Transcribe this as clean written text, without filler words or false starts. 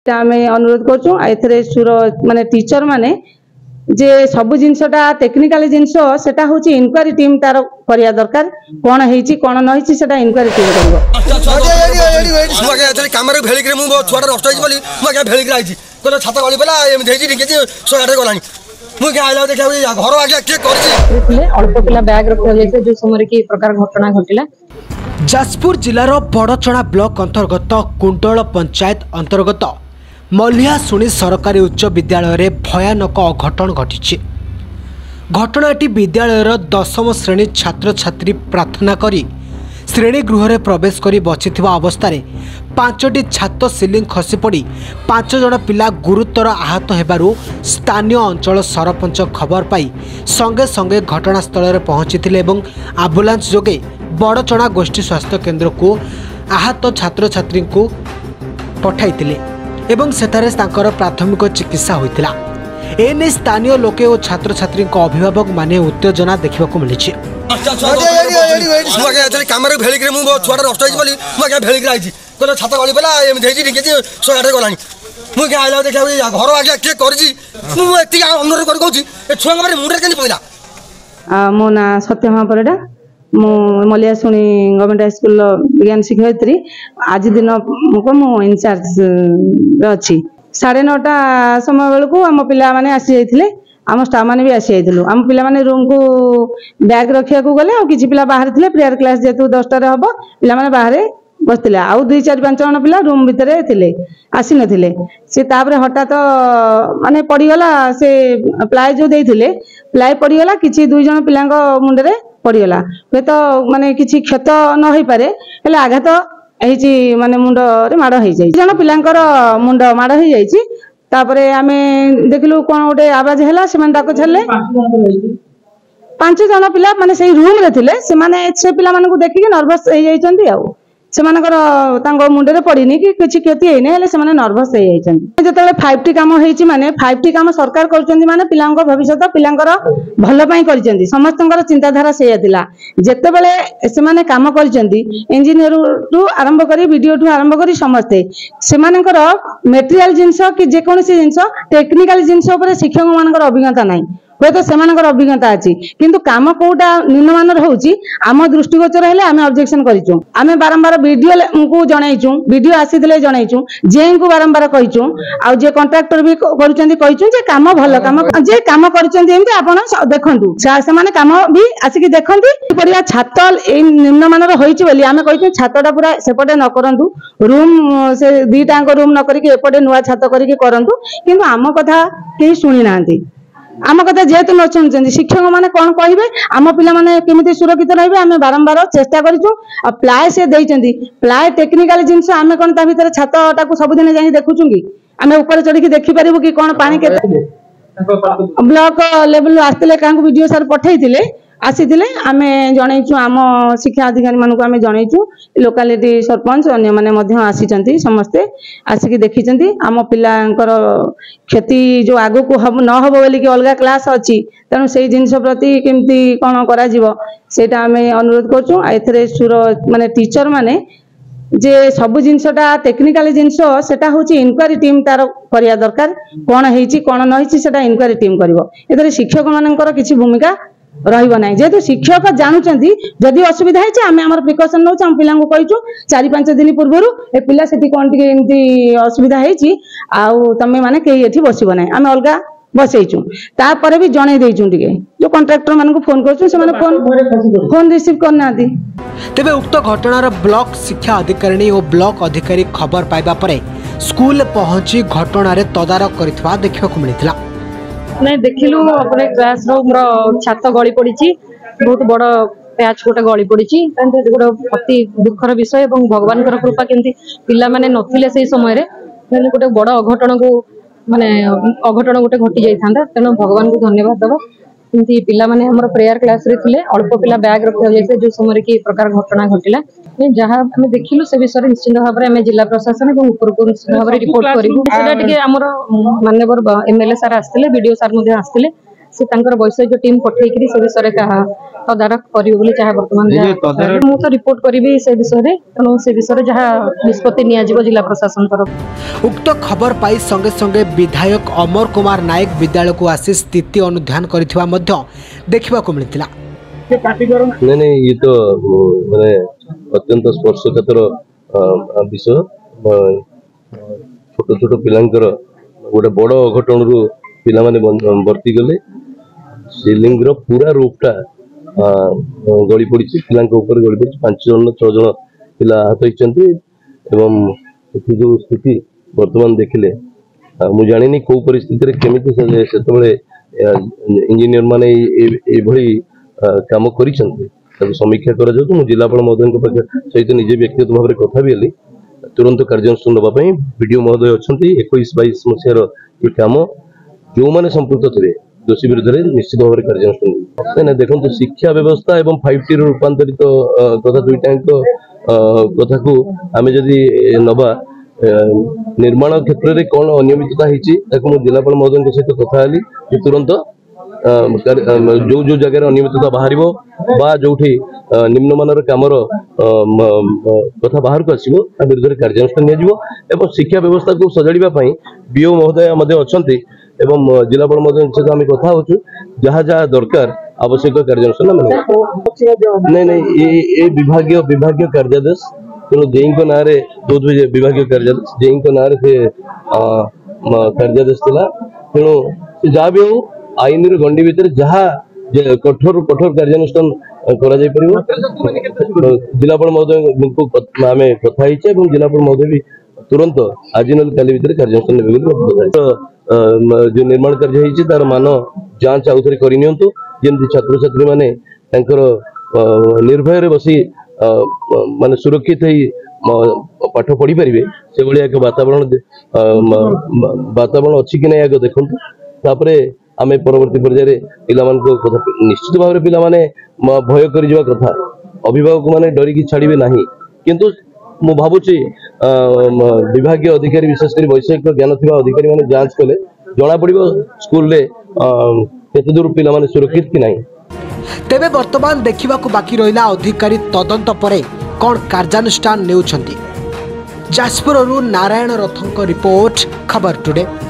आम अनुरोध करूँ एथरे सुर माने टीचर माने जे सब जिनसटा टेक्निकल जिनस सेटा होची इनक्वारी टीम तार करिया दरकार कोन हेची कोन न हेची सेटा इनक्वारी टीम करबो कैमरा भेलिक रे मु छुआटा नष्ट होई बोली म के भेलिक आइची कोन छाता गली पला एम देजी डिकेची 108 गलानी मु के आइला देखा घर आगे के करची अल्प पिला बैग रखा जायते जो समय की प्रकार घटना घटिला। जाजपुर जिलार बड़चणा ब्लॉक अंतर्गत कुंडल पंचायत अंतर्गत मल्लियाशुणी सरकारी उच्च विद्यालय भयानक अघटन घटी। घटनाटी विद्यालयर 10म श्रेणी छात्र छात्री प्रार्थना करी श्रेणी गृह में प्रवेश कर बची अवस्था 5टी छात सिलिंग खसी पड़ी 5 जन पिला गुरुतर आहत होबारु स्थानीय अंचल सरपंच खबर पाई संगे संगे घटनास्थल में पहुंची एवं आम्बुलांस जोगे बड़चणा गोष्ठी स्वास्थ्य केन्द्र को आहत छात्र छात्री को पठाई एवं सेठारे तांकर प्राथमिक चिकित्सा होइतिला। एने स्थानीय लोके और छात्र छात्री अभिभावक माने उत्तेजना देखा मिली। कैमरा भेलिक रे मु छुआटा नष्ट होई बोली म के भेलिक आइची कोन छाता गली पला एम देजी डिकेची 108 गलानी मु के आइला देखा घर आगे के करची मु एति अनुरोध कर कहूची ए छुआ मारे मुंडे केनी पइला। मो ना सत्यमा परेडा मु मल्लियाशुणी गवर्नमेंट हाई स्कूल विज्ञान शिक्षयित्री आज दिन मु इनचार्ज अच्छी 9:30 समय बेलू आम पिला माने आसी जाइथिले आम स्टाफ माने भी आसी जाइथिलु आम पिला माने रूम को बैग रखिया को गले आ किछि पिला बाहर थिले प्रेयर क्लास जेतु 10टा रे हबो पिला माने बाहर बसथिले आउ 2 4 5 जन पिला रूम भितरे थिले आसी नथिले से तापरे हठात माने पड़ी गला से प्लाई जो देइथिले प्लाई पड़ी गला किछि 2 जन पिलांग मुंडे रे पड़ी गला हे तो माने किछि क्षत न होई पारे हेले आघात एहिची माने मुंड रे माड होई जाई जन पिलांकर मुंड माड होई जाईची तापरे आमे देखलु कोन ओटे आवाज हैला से माने डाको छले 5 जन पिला माने सेही रूम रे थिले से माने से पिला माने को देखि के नर्वस होई जाईचंती आउ से मानकर तांगो मुंडे रे पड़ीनी कि किछि क्षति हेने हेले से माने नर्वस होई जाईचंती जेतेले 5T काम हेची माने 5T काम सरकार करचंती माने पिलांको भविष्यत पिलांकर भलो पई करचंती समस्तंकर चिंताधारा सेया थिला जेतेबेले से माने काम करचंती इंजीनियर टू आरंभ करी वीडियो टू आरंभ करी समस्ते से मानकर मटेरियल जिंस कि जे कोनसी जिंस टेक्निकल जिंस ऊपर शिक्षक मानकर अभिज्ञता नाही हे तो सेमानकर अभिज्ञता अछि किंतु काम कोटा निम्नमानर होउची आम दृष्टिगोचर हेले आमे ऑब्जेक्शन करिचु आमे बारंबार वीडियो को जणाइचु वीडियो आसीथिले जणाइचु जे को बारंबार कहिचु आ जे कॉन्ट्रैक्टर भी करूचंती कहिचु जे काम भलो काम जे काम करूचंती एमती आपण देखंतु से माने काम भी आसी कि देखंती परिया छात ए निम्नमानर होइची बोली आमे कहिचु छातटा पूरा सेपटे न करंतु रूम से दीटांग रूम न करिके एपटे नुवा छात करिके करंतु किंतु आम कथा केही सुनि नांती आम कथा जेहेतु न शुणुचंदी शिक्षक माने कौन कहिबे आम पिला माने केमिति सुरक्षित रहबे आमे बारंबार चेष्टा करिचु आ प्लाय से देइचंदी प्लाय टेक्निकल जिंस आमे कोन ता भीतर छातटा को सब दिन जाई देखुचु कि आमे ऊपर चढ़ी के देखि परिबो कि कोन पानी के ब्लॉक लेवल आस्तिले कांगु वीडियो सर पठाइथिले आसीथिले आमे जणाइचु आम शिक्षा अधिकारी मानकु आमे जणाइचु लोकालिटी सरपंच अन्य माने मध्य आसीचंती समस्ते आसिक देखिचंती आम पिलांकर क्षति जो आगु को हम न हबो बोली कि अलगा क्लास अछि तेनु सेही जिंस प्रति केमती कोन करा जिवो सेटा आमे अनुरोध करचु एथरे सुर माने टीचर माने जे सब जिनसटा टेक्निकल जिनस सेटा होची इनक्वारी टीम तार करिया दरकार कोन हेची कोन न हेची सेटा इनक्वारी टीम करबो एथरे शिक्षक मानकर किछि भूमिका रहिबो नै जेतु शिक्षक जानुचंती जदि असुविधा है आमे हमर प्रिकॉशन नौ हम पिला को कहिचु 4-5 दिन पूर्वरु ए पिला सेठी कोन टिके एमती असुविधा हेची आउ तमे माने केही एठी बसिबो नै आमे अलगा बसैचु ता परे भी जणे देइचु टिके जो कॉन्ट्रैक्टर मान को फोन करचु से माने फोन रिसीव करना दी तेबे उक्त घटनार ब्लॉक शिक्षा अधिकारी और ब्लॉक अधिकारी खबर पाइबा परे स्कूल पहुंची घटनारे तदारक करथिबा देखिबाकू मिलिथिला नहीं देखिलु अपने क्लासरूम रो छात गली पड़ी बहुत बड़ पैच गोटे गली पड़ी गोटे अति दुखर विषय और भगवान कृपा केमती पिला माने नथिले से समय गोटे बड़ अघटन को माने अघटन गोटे घटी जाइथा तेणु भगवान को धन्यवाद दबा एमती पिला माने हमर प्रेयर क्लास रे थिले अल्प पिला बैग रखा जाइते जो समय की प्रकार घटना घटिला जहाँ आम देखिलु से विषय निश्चित भाव में आम जिला प्रशासन और उपरको निश्चित भाव में रिपोर्ट करूँ सेटा टिके हमर माननीय एमएलए सार आसते बीडीओ सार आसते से तांकर वैषयिक टीम पठेकरी से विषय का तदारख करियो बोली चाहे वर्तमान मु तो रिपोर्ट करिबी से विषय रे तनो से विषय जहाँ निष्पत्ति निया जिवो जिला प्रशासन तरफ। उक्त खबर पाई संगे संगे विधायक अमर कुमार नायक विद्यालय को आसी स्थिति अनुध्यान करिथिबा मध्य देखिबा को मिलितिला। नहीं ये तो माने अत्यंत स्पर्शकातर विषय छोट छोट पिलांकर गोटे बड़ अघटन रु पिला माने वर्ती गले सीलिंग रो पूरा रूपटा गली पड़ी पिलांक ऊपर गली पड़ी 5 जन 6 जन पिला आहत होइचंती एवं जो स्थिति वर्तमान देखिले मु जानिनी को परिस्थिति रे केमिति सेतबेले इंजीनियर माने ए भली काम करिसंती ताको समीक्षा करा जाउ मु जिलापाल महोदय सहित निजे व्यक्तिगत भाव में कथा भी हेली तुरंत कार्यानुष्ठान नवा पई वीडियो महोदय अछंती 21-22 मसियार ये काम जो माने संपुक्त थे दोषी विरुद्ध में निश्चित भाव में कार्यानुष्ठान ना देखो शिक्षा व्यवस्था एवं 5T रूपांतरित कथा दुईटा कथा को आम जदि नवा निर्माण क्षेत्र में कौन अनियमितता होती जिलापाल महोदय सहित कथा हेली तुरंत जो जो जगह अनियमितता बाहर जो निम्नमान कमर कथा बाहर को आसो विरुद्ध कार्यानुष्ठान एवं शिक्षा व्यवस्था को सजाड़ापी बीओ महोदय अच्छा एवं जिलापाल महोदय सहित आम कथा हो जहाँ जहाँ दरकार आवश्यक कार्यानुष्ठान नहीं ये विभाग कार्यादेश तेणु जेई ना विभाग कार्यादेश जेई ना कार्यादेश था तेणु जहाँ भी हो आईन गंडी भितर जहाँ कठोर कार्यानुष्ठान जिलापाल महोदय आम कथा जिलापाल महोदय भी तुरंत आज ना काली भितर कार्यानुष्ठान जो निर्माण कार्य तार मान जांच आउ थे करनी छात्र छात्री माने निर्भय बसी माने सुरक्षित पाठ पढ़ी पारे से भाई एक वातावरण अच्छी कि ना देखु तापर आम परवर्ती पर्याय पिला निश्चित भाव में पिला भय कर कथा अभिभावक माने डरिकी छाड़े ना किंतु मु भावुची विभाग अधिकारी विशेषकर वैषयिक ज्ञान थी अधिकारी माने जांच कले जना पड़ो स्कूल रे केते दूर पिला माने सुरक्षित कि नहीं। तेबे वर्तमान देखिबा को बाकी रहिला अधिकारी तदंत परे कोन कार्यानुष्ठान नेउछंती। जाजपुररू नारायण रथंक रिपोर्ट खबर टुडे।